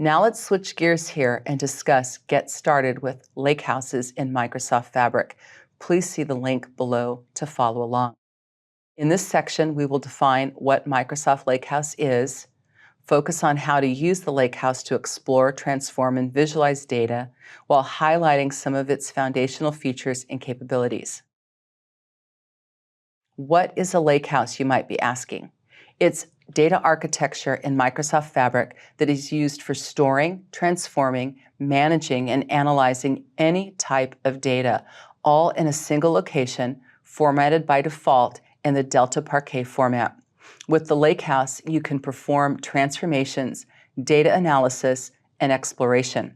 Now let's switch gears here and discuss Get Started with Lakehouses in Microsoft Fabric. Please see the link below to follow along. In this section, we will define what Microsoft Lakehouse is, focus on how to use the Lakehouse to explore, transform, and visualize data, while highlighting some of its foundational features and capabilities. What is a Lakehouse, you might be asking? It's data architecture in Microsoft Fabric that is used for storing, transforming, managing, and analyzing any type of data, all in a single location, formatted by default in the Delta Parquet format. With the Lakehouse, you can perform transformations, data analysis, and exploration.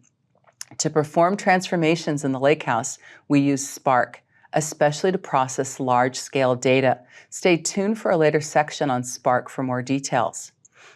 To perform transformations in the Lakehouse, we use Spark, especially to process large-scale data. Stay tuned for a later section on Spark for more details.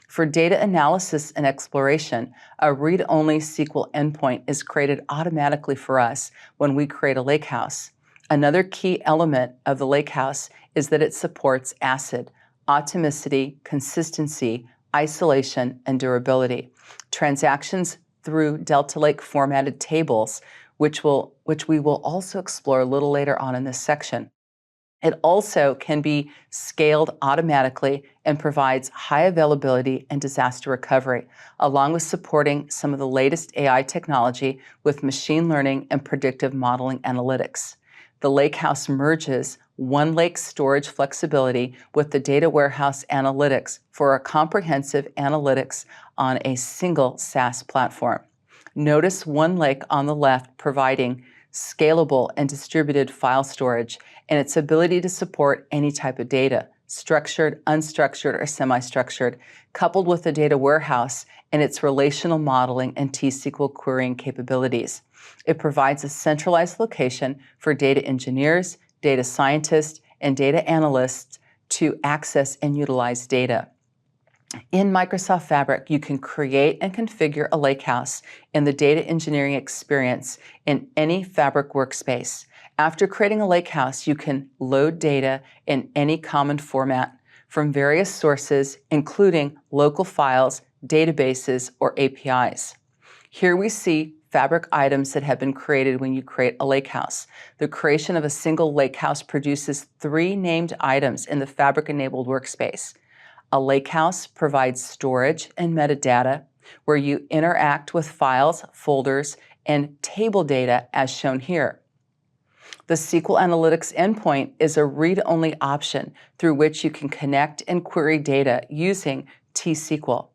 For data analysis and exploration, a read-only SQL endpoint is created automatically for us when we create a Lakehouse. Another key element of the Lakehouse is that it supports ACID, atomicity, consistency, isolation, and durability. Transactions through Delta Lake formatted tables, which we will also explore a little later on in this section. It also can be scaled automatically and provides high availability and disaster recovery, along with supporting some of the latest AI technology with machine learning and predictive modeling analytics. The Lakehouse merges OneLake storage flexibility with the data warehouse analytics for a comprehensive analytics on a single SaaS platform. Notice OneLake on the left providing scalable and distributed file storage and its ability to support any type of data, structured, unstructured, or semi-structured, coupled with the data warehouse and its relational modeling and T-SQL querying capabilities. It provides a centralized location for data engineers, data scientists, and data analysts to access and utilize data. In Microsoft Fabric, you can create and configure a Lakehouse in the data engineering experience in any Fabric workspace. After creating a Lakehouse, you can load data in any common format from various sources, including local files, databases, or APIs. Here we see Fabric items that have been created when you create a Lakehouse. The creation of a single Lakehouse produces 3 named items in the Fabric-enabled workspace. A Lakehouse provides storage and metadata where you interact with files, folders, and table data as shown here. The SQL Analytics endpoint is a read-only option through which you can connect and query data using T-SQL.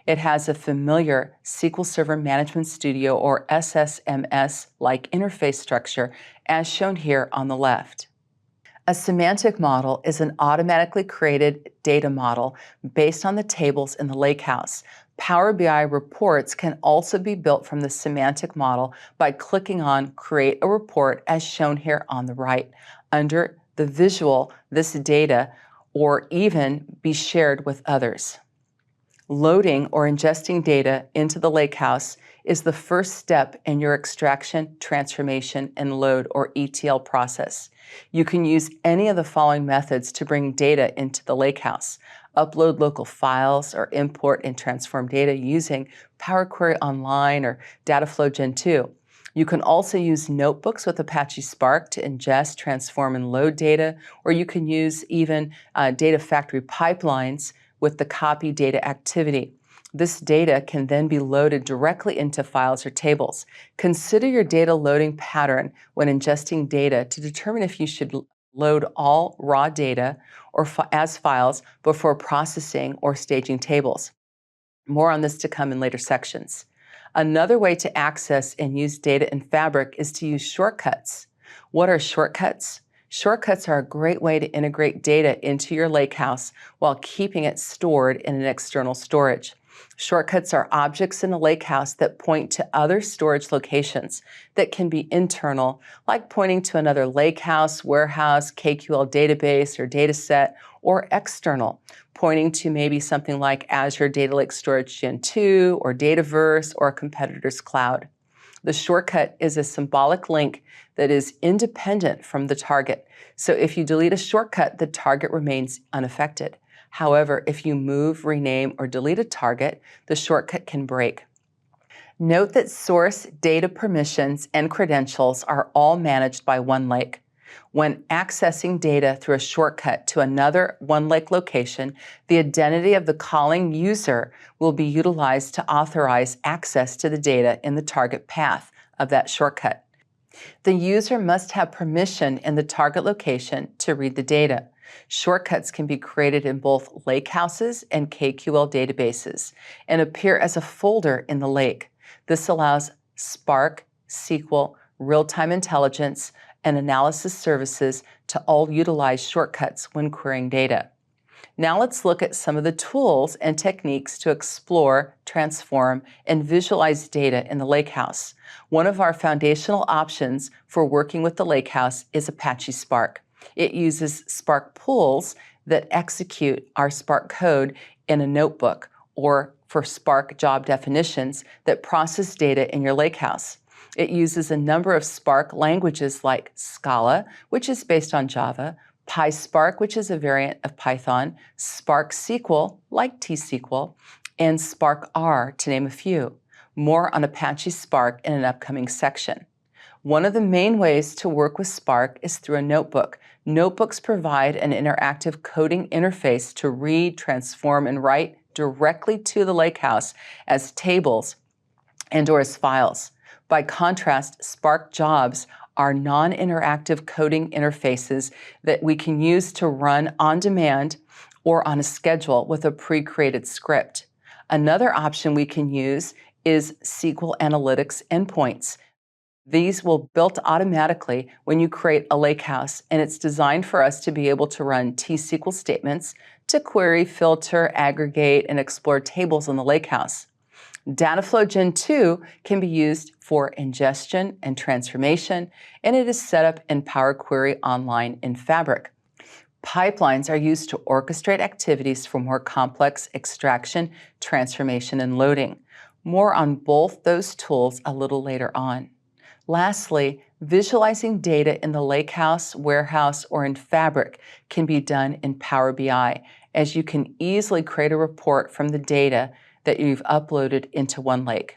It has a familiar SQL Server Management Studio or SSMS-like interface structure as shown here on the left. A semantic model is an automatically created data model based on the tables in the Lakehouse. Power BI reports can also be built from the semantic model by clicking on Create a Report as shown here on the right. Under the visual, this data or even be shared with others. Loading or ingesting data into the Lakehouse is the first step in your extraction, transformation, and load or ETL process. You can use any of the following methods to bring data into the Lakehouse. Upload local files or import and transform data using Power Query Online or Dataflow Gen 2. You can also use notebooks with Apache Spark to ingest, transform, and load data, or you can use even data factory pipelines with the copy data activity. This data can then be loaded directly into files or tables. Consider your data loading pattern when ingesting data to determine if you should load all raw data or as files before processing or staging tables. More on this to come in later sections. Another way to access and use data in Fabric is to use shortcuts. What are shortcuts? Shortcuts are a great way to integrate data into your Lakehouse while keeping it stored in an external storage. Shortcuts are objects in a Lakehouse that point to other storage locations that can be internal, like pointing to another Lakehouse, warehouse, KQL database or dataset, or external, pointing to maybe something like Azure Data Lake Storage Gen 2 or Dataverse or a competitor's cloud. The shortcut is a symbolic link that is independent from the target. So if you delete a shortcut, the target remains unaffected. However, if you move, rename, or delete a target, the shortcut can break. Note that source, data permissions, and credentials are all managed by OneLake. When accessing data through a shortcut to another OneLake location, the identity of the calling user will be utilized to authorize access to the data in the target path of that shortcut. The user must have permission in the target location to read the data. Shortcuts can be created in both Lakehouses and KQL databases and appear as a folder in the lake. This allows Spark, SQL, real-time intelligence, and analysis services to all utilize shortcuts when querying data. Now let's look at some of the tools and techniques to explore, transform, and visualize data in the Lakehouse. One of our foundational options for working with the Lakehouse is Apache Spark. It uses Spark pools that execute our Spark code in a notebook, or for Spark job definitions that process data in your Lakehouse. It uses a number of Spark languages like Scala, which is based on Java, PySpark, which is a variant of Python, Spark SQL, like T-SQL, and Spark R, to name a few. More on Apache Spark in an upcoming section. One of the main ways to work with Spark is through a notebook. Notebooks provide an interactive coding interface to read, transform, and write directly to the Lakehouse as tables and/or as files. By contrast, Spark jobs are non-interactive coding interfaces that we can use to run on demand or on a schedule with a pre-created script. Another option we can use is SQL Analytics endpoints. These will built automatically when you create a Lakehouse, and it's designed for us to be able to run T-SQL statements to query, filter, aggregate, and explore tables in the Lakehouse. Dataflow Gen 2 can be used for ingestion and transformation, and it is set up in Power Query Online in Fabric. Pipelines are used to orchestrate activities for more complex extraction, transformation, and loading. More on both those tools a little later on. Lastly, visualizing data in the Lakehouse, Warehouse, or in Fabric can be done in Power BI, as you can easily create a report from the data that you've uploaded into OneLake.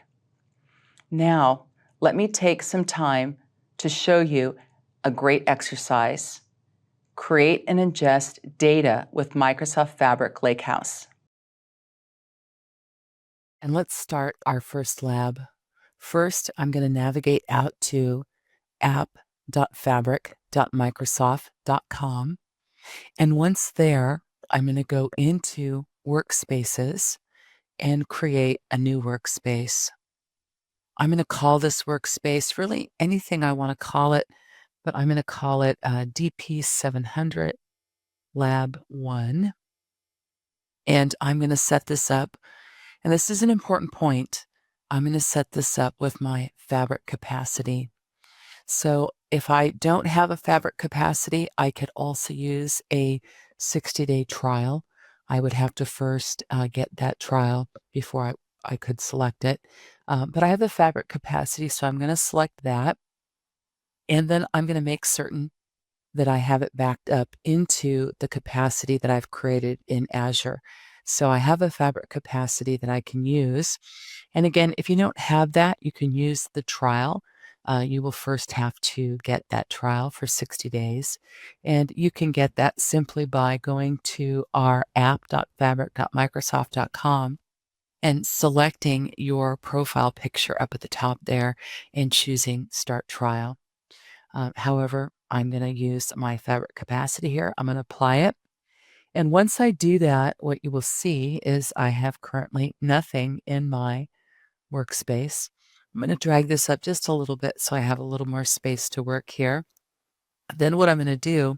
Now, let me take some time to show you a great exercise. Create and ingest data with Microsoft Fabric Lakehouse. And let's start our first lab. First, I'm going to navigate out to app.fabric.microsoft.com. And once there, I'm going to go into Workspaces and create a new workspace. I'm going to call this workspace really anything I want to call it, but I'm going to call it DP-700 Lab 1. And I'm going to set this up. And this is an important point. I'm going to set this up with my Fabric capacity. So if I don't have a Fabric capacity, I could also use a 60-day trial. I would have to first get that trial before I could select it. But I have the Fabric capacity, so I'm going to select that. And then I'm going to make certain that I have it backed up into the capacity that I've created in Azure. So I have a Fabric capacity that I can use. And again, if you don't have that, you can use the trial. You will first have to get that trial for 60 days. And you can get that simply by going to our app.fabric.microsoft.com and selecting your profile picture up at the top there and choosing Start Trial. However, I'm going to use my Fabric capacity here. I'm going to apply it. And once I do that, what you will see is I have currently nothing in my workspace. I'm going to drag this up just a little bit so I have a little more space to work here. Then what I'm going to do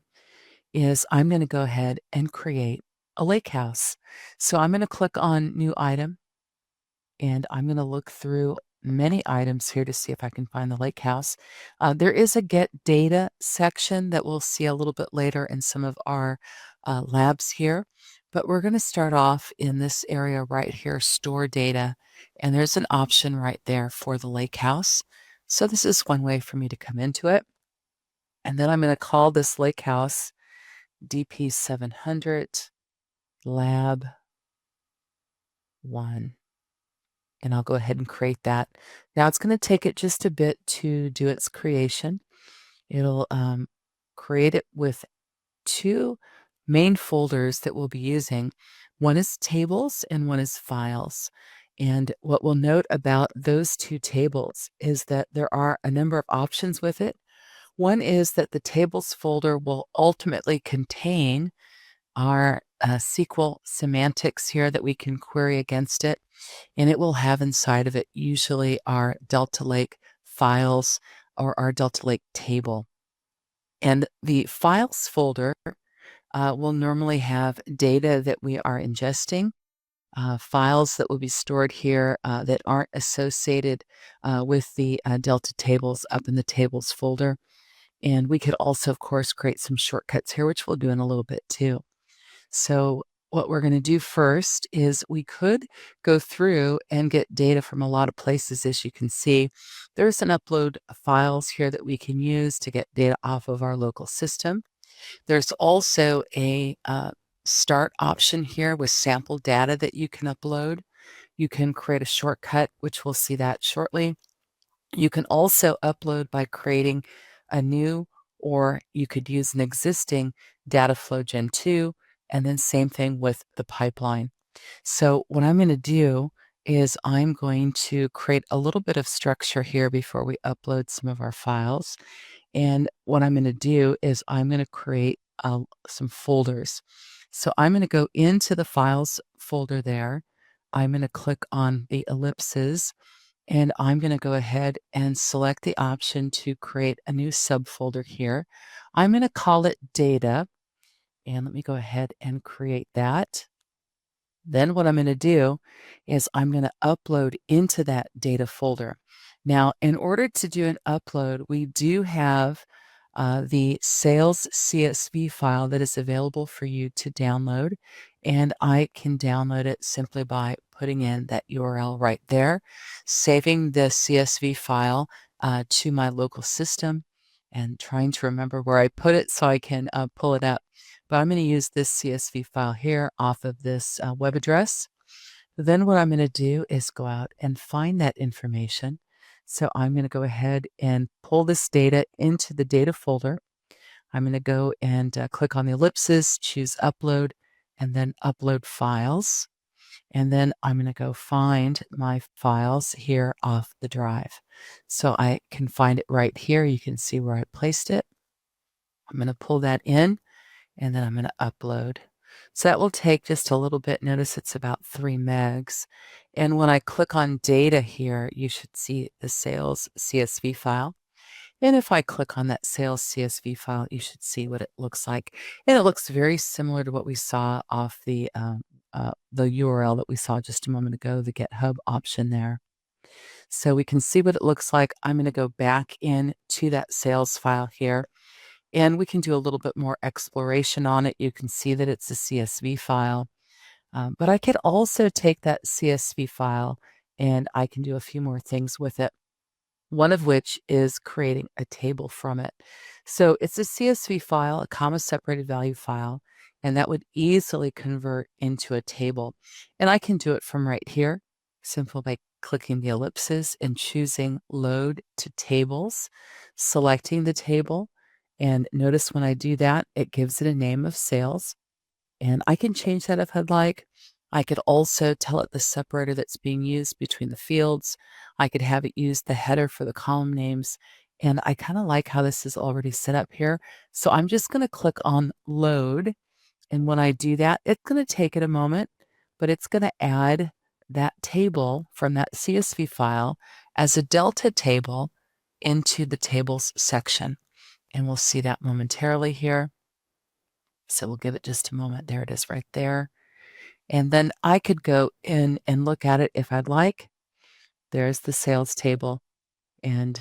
is I'm going to go ahead and create a Lakehouse. So I'm going to click on New Item, and I'm going to look through many items here to see if I can find the Lakehouse. There is a Get Data section that we'll see a little bit later in some of our labs here. But we're going to start off in this area right here, Store Data. And there's an option right there for the Lakehouse. So this is one way for me to come into it. And then I'm going to call this Lakehouse DP-700 Lab 1. and I'll go ahead and create that. Now it's going to take it just a bit to do its creation. It'll create it with two main folders that we'll be using. One is tables and one is files. And what we'll note about those two tables is that there are a number of options with it. One is that the tables folder will ultimately contain our SQL semantics here that we can query against it. And it will have inside of it usually our Delta Lake files or our Delta Lake table. And the files folder will normally have data that we are ingesting, files that will be stored here that aren't associated with the Delta tables up in the tables folder. And we could also, of course, create some shortcuts here, which we'll do in a little bit too. So what we're going to do first is we could go through and get data from a lot of places. As you can see, there's an upload files here that we can use to get data off of our local system. There's also a start option here with sample data that you can upload. You can create a shortcut, which we'll see that shortly. You can also upload by creating a new, or you could use an existing data flow Gen 2, and then same thing with the pipeline. So what I'm going to do is I'm going to create a little bit of structure here before we upload some of our files. And what I'm going to do is I'm going to create some folders. So I'm going to go into the files folder there. I'm going to click on the ellipses, and I'm going to go ahead and select the option to create a new subfolder here. I'm going to call it data. And let me go ahead and create that. Then what I'm going to do is I'm going to upload into that data folder. Now, in order to do an upload, we do have the sales CSV file that is available for you to download. And I can download it simply by putting in that URL right there, saving the CSV file to my local system, and trying to remember where I put it so I can pull it up. But I'm going to use this CSV file here off of this web address. Then what I'm going to do is go out and find that information. So I'm going to go ahead and pull this data into the data folder. I'm going to go and click on the ellipses, choose upload, and then upload files. And then I'm going to go find my files here off the drive. So I can find it right here. You can see where I placed it. I'm going to pull that in, and then I'm going to upload. So that will take just a little bit. Notice it's about 3 megs. And when I click on data here, you should see the sales CSV file. And if I click on that sales CSV file, you should see what it looks like. And it looks very similar to what we saw off the URL that we saw just a moment ago, the GitHub option there. So we can see what it looks like. I'm going to go back into that sales file here, and we can do a little bit more exploration on it. You can see that it's a CSV file, but I could also take that CSV file and I can do a few more things with it. One of which is creating a table from it. So it's a CSV file, a comma separated value file, and that would easily convert into a table. And I can do it from right here, simply by clicking the ellipses and choosing load to tables, selecting the table. And notice when I do that, it gives it a name of sales. And I can change that if I'd like. I could also tell it the separator that's being used between the fields. I could have it use the header for the column names. And I kind of like how this is already set up here. So I'm just going to click on load. And when I do that, it's going to take it a moment, but it's going to add that table from that CSV file as a delta table into the tables section. And we'll see that momentarily here. So we'll give it just a moment. There it is right there. And then I could go in and look at it if I'd like. There's the sales table, and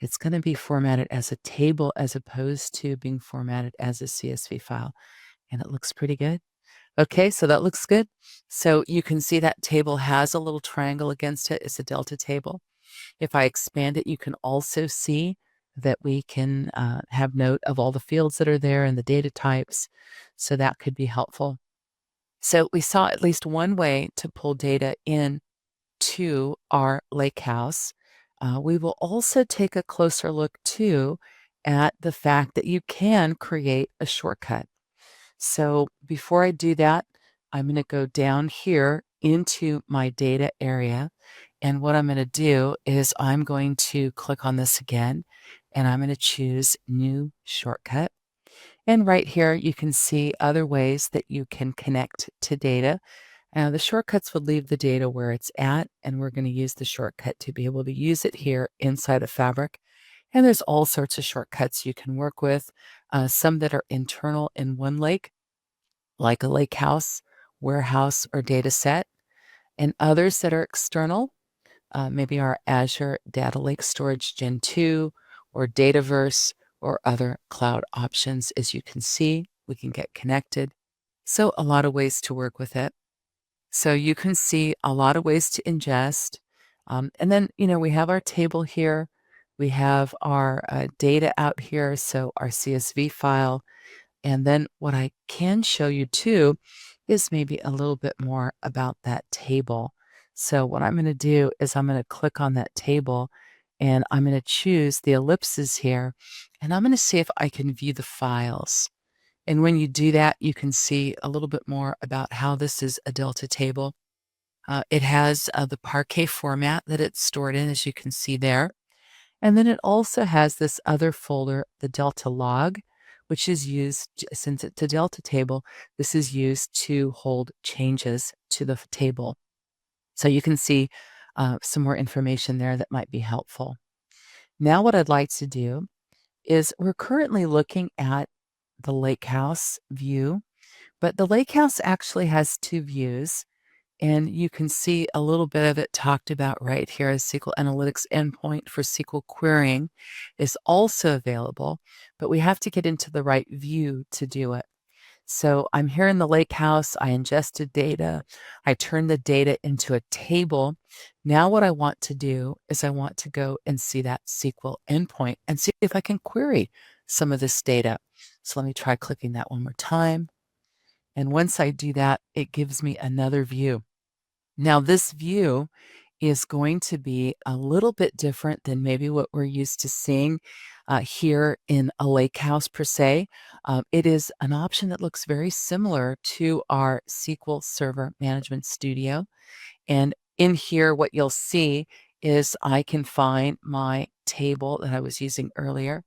it's going to be formatted as a table as opposed to being formatted as a CSV file. And it looks pretty good. Okay, so that looks good. So you can see that table has a little triangle against it. It's a delta table. If I expand it, you can also see that we can have note of all the fields that are there and the data types. So that could be helpful. So we saw at least one way to pull data in to our lake house, we will also take a closer look too at the fact that you can create a shortcut. So before I do that, I'm going to go down here into my data area. And what I'm going to do is I'm going to click on this again, and I'm going to choose New Shortcut. And right here, you can see other ways that you can connect to data. The shortcuts would leave the data where it's at, and we're going to use the shortcut to be able to use it here inside of Fabric. And there's all sorts of shortcuts you can work with, some that are internal in one lake, like a lake house, warehouse, or data set, and others that are external, maybe our Azure Data Lake Storage Gen 2 or Dataverse or other cloud options. As you can see, we can get connected. So a lot of ways to work with it. So you can see a lot of ways to ingest. And then, we have our table here. We have our data out here, so our CSV file. And then what I can show you too is maybe a little bit more about that table. So what I'm going to do is I'm going to click on that table, and I'm going to choose the ellipses here, and I'm going to see if I can view the files. And when you do that, you can see a little bit more about how this is a Delta table. It has the Parquet format that it's stored in, as you can see there. And then it also has this other folder, the Delta log, which is used, since it's a Delta table, this is used to hold changes to the table. So you can see some more information there that might be helpful. Now what I'd like to do is we're currently looking at the Lakehouse view, but the Lakehouse actually has two views. And you can see a little bit of it talked about right here. As SQL Analytics endpoint for SQL querying is also available, but we have to get into the right view to do it. So I'm here in the Lakehouse. I ingested data. I turned the data into a table. Now what I want to do is I want to go and see that SQL endpoint and see if I can query some of this data. So let me try clicking that one more time. And once I do that, it gives me another view. Now, this view is going to be a little bit different than maybe what we're used to seeing here in a lake house per se. It is an option that looks very similar to our SQL Server Management Studio. And in here, what you'll see is I can find my table that I was using earlier.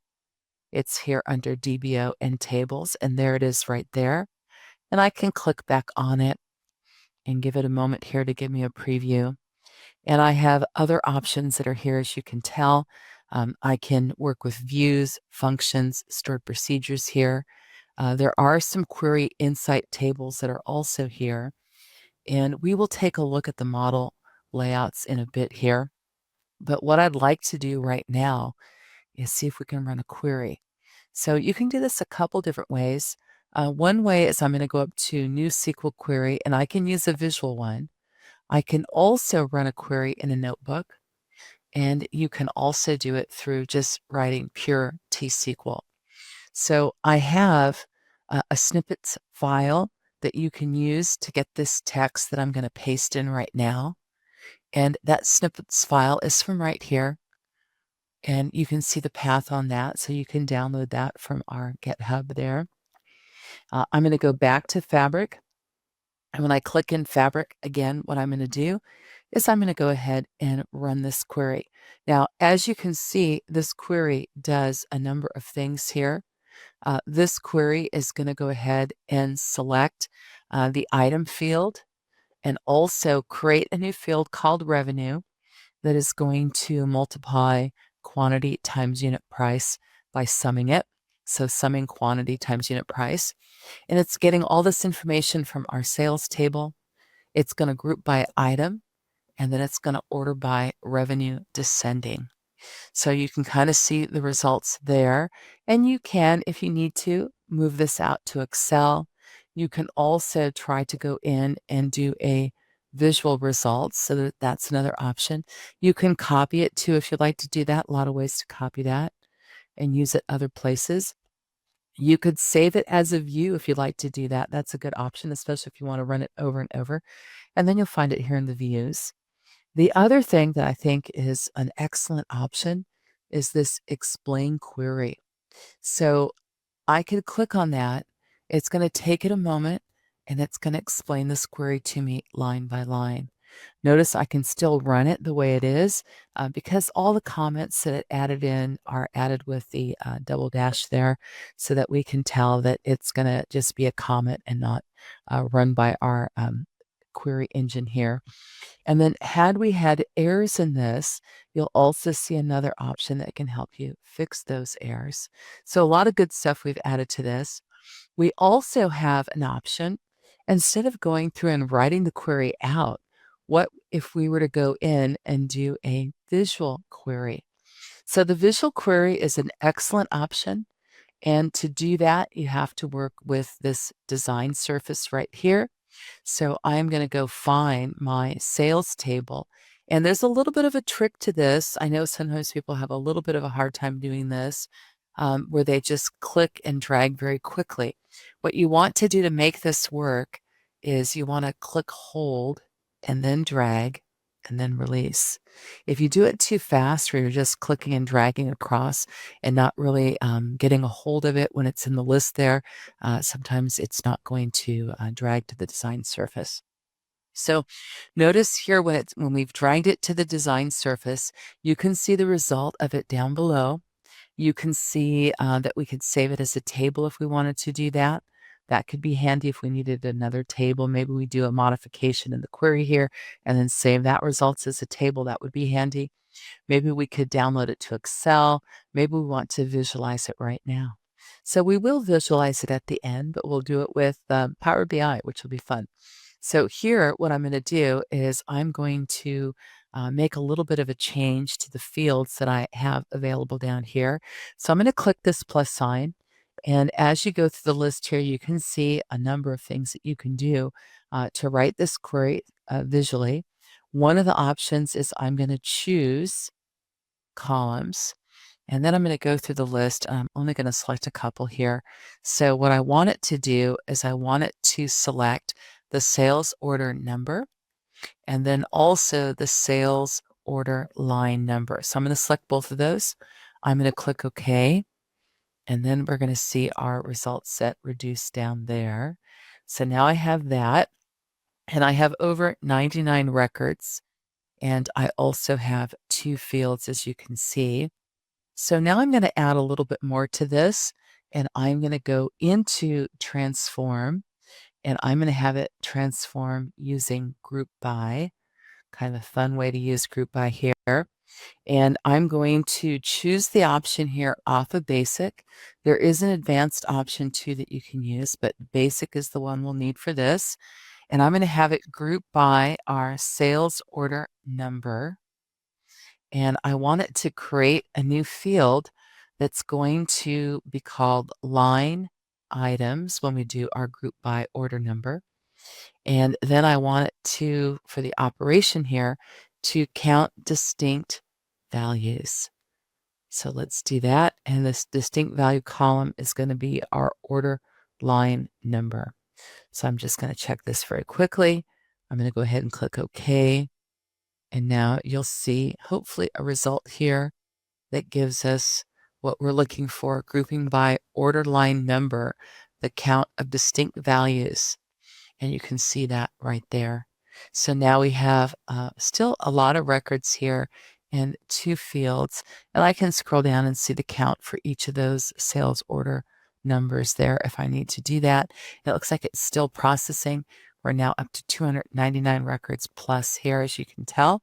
It's here under DBO and tables, and there it is right there. And I can click back on it and give it a moment here to give me a preview. And I have other options that are here, as you can tell. I can work with views, functions, stored procedures here. There are some query insight tables that are also here. And we will take a look at the model layouts in a bit here. But what I'd like to do right now is see if we can run a query. So you can do this a couple different ways. One way is I'm going to go up to New SQL Query, and I can use a visual one. I can also run a query in a notebook, and you can also do it through just writing pure T-SQL. So I have a snippets file that you can use to get this text that I'm going to paste in right now. And that snippets file is from right here. And you can see the path on that, so you can download that from our GitHub there. I'm going to go back to Fabric. And when I click in Fabric, again, what I'm going to do is I'm going to go ahead and run this query. Now, as you can see, this query does a number of things here. This query is going to go ahead and select the item field and also create a new field called revenue that is going to multiply quantity times unit price by summing it. So summing quantity times unit price. And it's getting all this information from our sales table. It's going to group by item, and then it's going to order by revenue descending. So you can kind of see the results there. And you can, if you need to, move this out to Excel. You can also try to go in and do a visual results, so that's another option. You can copy it too if you'd like to do that. A lot of ways to copy that and use it other places. You could save it as a view if you'd like to do that. That's a good option, especially if you want to run it over and over. And then you'll find it here in the views. The other thing that I think is an excellent option is this explain query. So I could click on that. It's going to take it a moment and it's going to explain this query to me line by line. Notice I can still run it the way it is because all the comments that it added in are added with the double dash there so that we can tell that it's going to just be a comment and not run by our query engine here. And then had we had errors in this, you'll also see another option that can help you fix those errors. So a lot of good stuff we've added to this. We also have an option, instead of going through and writing the query out, what if we were to go in and do a visual query? So the visual query is an excellent option. And to do that, you have to work with this design surface right here. So I'm going to go find my sales table. And there's a little bit of a trick to this. I know sometimes people have a little bit of a hard time doing this, where they just click and drag very quickly. What you want to do to make this work is you want to click hold and then drag and then release. If you do it too fast, where you're just clicking and dragging across and not really getting a hold of it when it's in the list there, sometimes it's not going to drag to the design surface. So notice here when we've dragged it to the design surface, you can see the result of it down below. You can see that we could save it as a table if we wanted to do that. That could be handy if we needed another table. Maybe we do a modification in the query here and then save that results as a table. That would be handy. Maybe we could download it to Excel. Maybe we want to visualize it right now. So we will visualize it at the end, but we'll do it with Power BI, which will be fun. So here, what I'm going to do is I'm going to make a little bit of a change to the fields that I have available down here. So I'm going to click this plus sign. And as you go through the list here, you can see a number of things that you can do to write this query visually. One of the options is I'm going to choose columns, and then I'm going to go through the list. I'm only going to select a couple here. So what I want it to do is I want it to select the sales order number and then also the sales order line number. So I'm going to select both of those. I'm going to click OK. And then we're going to see our result set reduced down there. So now I have that. And I have over 99 records. And I also have 2 fields, as you can see. So now I'm going to add a little bit more to this. And I'm going to go into transform. And I'm going to have it transform using group by. Kind of a fun way to use group by here. And I'm going to choose the option here off of basic. There is an advanced option too that you can use, but basic is the one we'll need for this. And I'm going to have it group by our sales order number. And I want it to create a new field that's going to be called line items when we do our group by order number. And then I want it to, for the operation here, to count distinct values. So let's do that. And this distinct value column is going to be our order line number. So I'm just going to check this very quickly. I'm going to go ahead and click OK. And now you'll see hopefully a result here that gives us what we're looking for, grouping by order line number, the count of distinct values. And you can see that right there. So now we have still a lot of records here and 2 fields. And I can scroll down and see the count for each of those sales order numbers there if I need to do that. It looks like it's still processing. We're now up to 299 records plus here, as you can tell.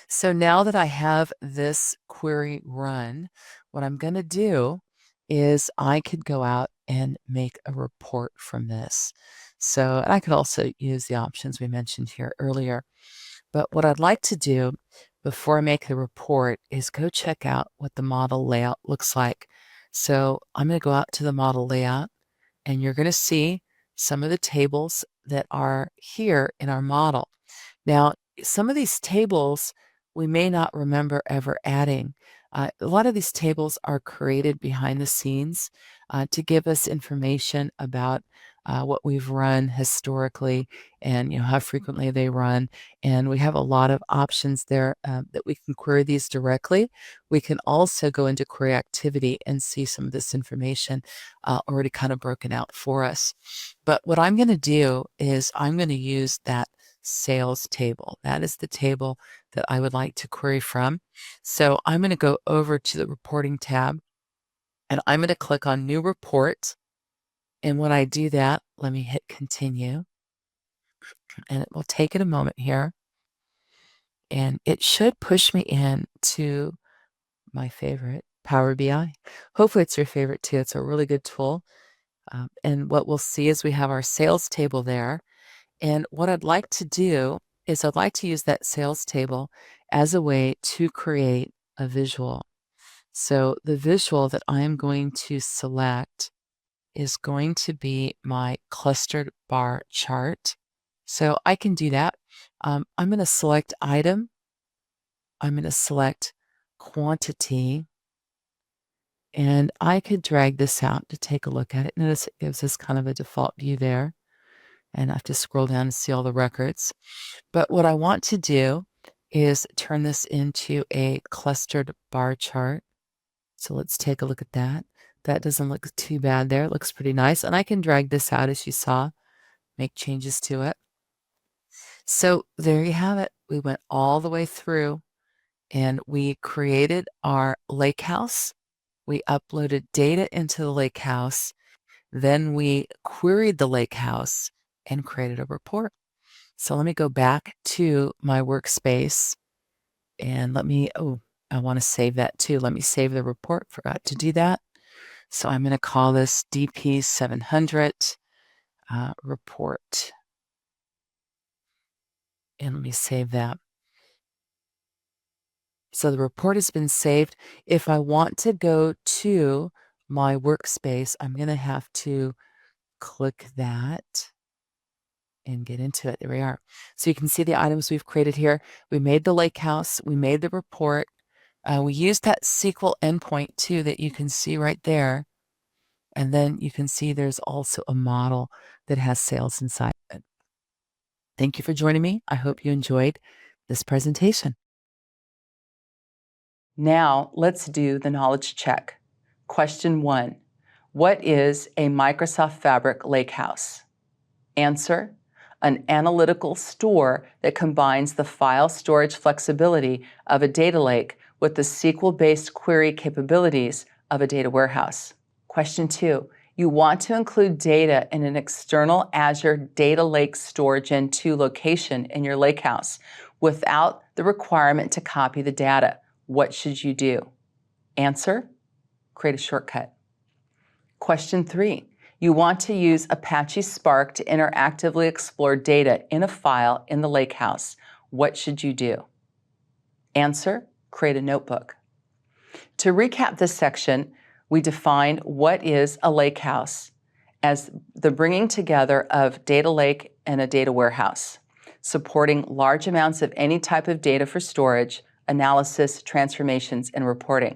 So now that I have this query run, what I'm going to do is I could go out and make a report from this. So I could also use the options we mentioned here earlier. But what I'd like to do before I make the report is go check out what the model layout looks like. So I'm going to go out to the model layout, and you're going to see some of the tables that are here in our model. Now, some of these tables we may not remember ever adding. A lot of these tables are created behind the scenes to give us information about what we've run historically, and how frequently they run. And we have a lot of options there that we can query these directly. We can also go into query activity and see some of this information already kind of broken out for us. But what I'm going to do is I'm going to use that sales table. That is the table that I would like to query from. So I'm going to go over to the reporting tab, and I'm going to click on new report. And when I do that, let me hit continue. And it will take it a moment here. And it should push me in to my favorite, Power BI. Hopefully it's your favorite too. It's a really good tool. And what we'll see is we have our sales table there. And what I'd like to do is I'd like to use that sales table as a way to create a visual. So the visual that I am going to select is going to be my clustered bar chart. So I can do that. I'm going to select item. I'm going to select quantity. And I could drag this out to take a look at it. Notice it gives us kind of a default view there. And I have to scroll down and see all the records. But what I want to do is turn this into a clustered bar chart. So let's take a look at that. That doesn't look too bad there. It looks pretty nice. And I can drag this out, as you saw, make changes to it. So there you have it. We went all the way through and we created our lake house. We uploaded data into the lake house. Then we queried the lake house and created a report. So let me go back to my workspace and I want to save that too. Let me save the report. Forgot to do that. So I'm going to call this DP-700 report. And let me save that. So the report has been saved. If I want to go to my workspace, I'm going to have to click that and get into it. There we are. So you can see the items we've created here. We made the lake house. We made the report. We used that SQL endpoint too that you can see right there. And then you can see there's also a model that has sales inside it. Thank you for joining me. I hope you enjoyed this presentation. Now let's do the knowledge check. Question 1. What is a Microsoft Fabric Lakehouse? Answer: an analytical store that combines the file storage flexibility of a data lake with the SQL-based query capabilities of a data warehouse. Question 2. You want to include data in an external Azure Data Lake Store Gen 2 location in your lakehouse without the requirement to copy the data. What should you do? Answer: create a shortcut. Question 3. You want to use Apache Spark to interactively explore data in a file in the lakehouse. What should you do? Answer: create a notebook. To recap this section, we defined what is a lakehouse as the bringing together of data lake and a data warehouse, supporting large amounts of any type of data for storage, analysis, transformations, and reporting.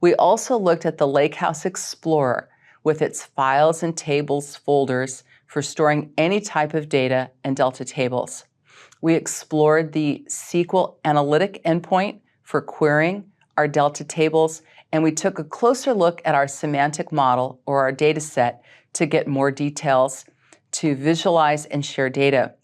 We also looked at the Lakehouse Explorer with its files and tables folders for storing any type of data and Delta tables. We explored the SQL analytic endpoint for querying our Delta tables, and we took a closer look at our semantic model or our data set to get more details to visualize and share data.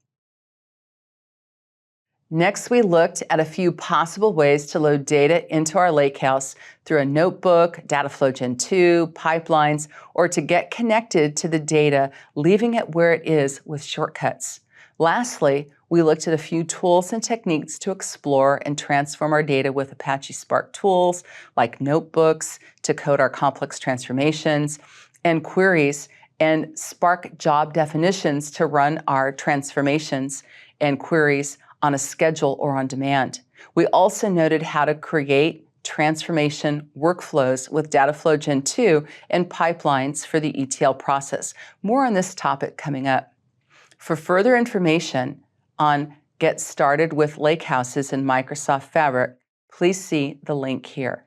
Next, we looked at a few possible ways to load data into our lakehouse through a notebook, Dataflow Gen 2, pipelines, or to get connected to the data, leaving it where it is with shortcuts. Lastly, we looked at a few tools and techniques to explore and transform our data with Apache Spark tools like notebooks to code our complex transformations, and queries and Spark job definitions to run our transformations and queries on a schedule or on demand. We also noted how to create transformation workflows with Dataflow Gen 2 and pipelines for the ETL process. More on this topic coming up. For further information on Get Started with Lakehouses in Microsoft Fabric, please see the link here.